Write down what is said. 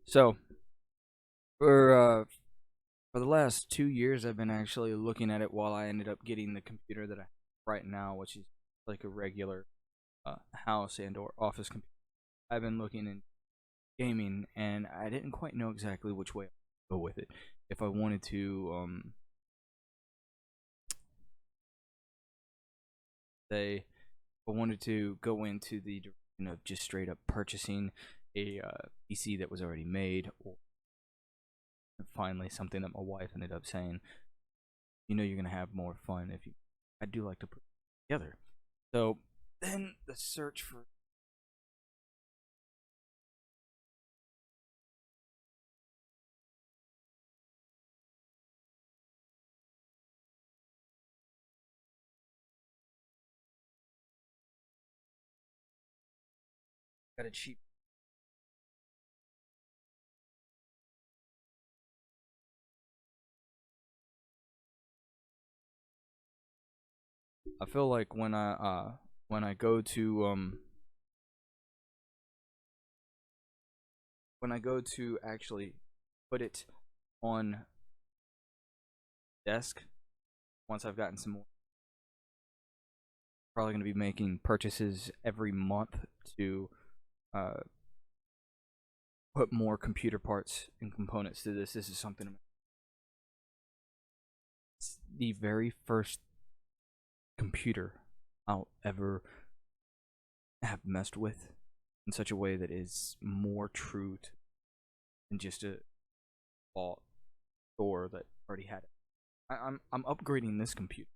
So for the last 2 years, I've been actually looking at it while I ended up getting the computer that I have right now, which is like a regular house and or office computer. I've been looking in gaming, and I didn't quite know exactly which way to go with it. If I wanted to say, if I wanted to go into the direction of just straight up purchasing a PC that was already made, or finally something that my wife ended up saying, you're gonna have more fun if you. I do like to put it together. So then the search for got a cheap. I feel like when I go to when I go to actually put it on desk once I've gotten some more, probably gonna be making purchases every month to uh put more computer parts and components to this. This is something. It's the very first computer I'll ever have messed with in such a way that is more true to than just a bought store that already had it. I'm upgrading this computer